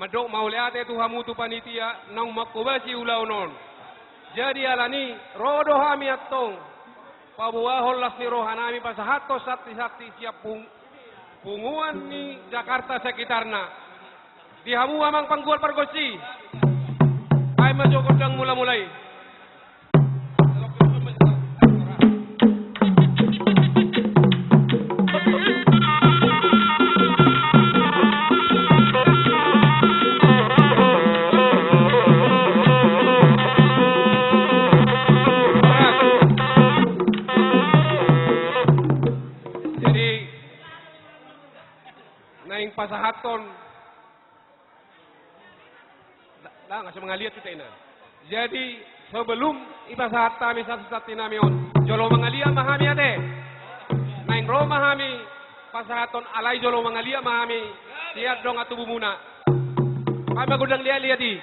Madok mauliate tu hamu tu panitia nang makubasi ulau non. Jadi alani rodo hami atong pabuahol las ni rohanami pasahato sakti siap punguan ni Jakarta sekitarna. Di hamu amang panggual pargosi. Ay majokodang mula-mulai. Pasahaton dah nggak usah mengaliat kita ini. Jadi sebelum ipasahat kami satu-satu namion jolo mengalia mahami ate naing ro mahami pasahaton alai jolo mengalia mahami siap dong atu bumuna kami magudang lihat di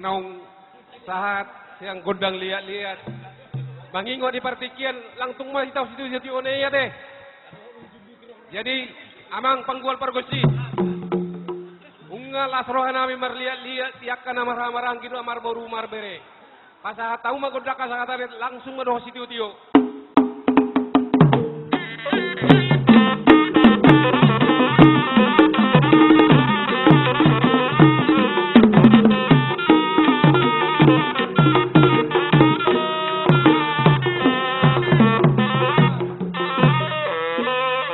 naung sahat yang gondang lihat-lihat. Mangingo di partikian langsung masih tahu situ one ya deh. Jadi amang panggual pargosi. Unggal asrohan nami marlihat-lihat tiakkan amar-amarang gitu amar baru marbere. Pasahat tahu magodak kasahatan langsung ngedoh situ tio.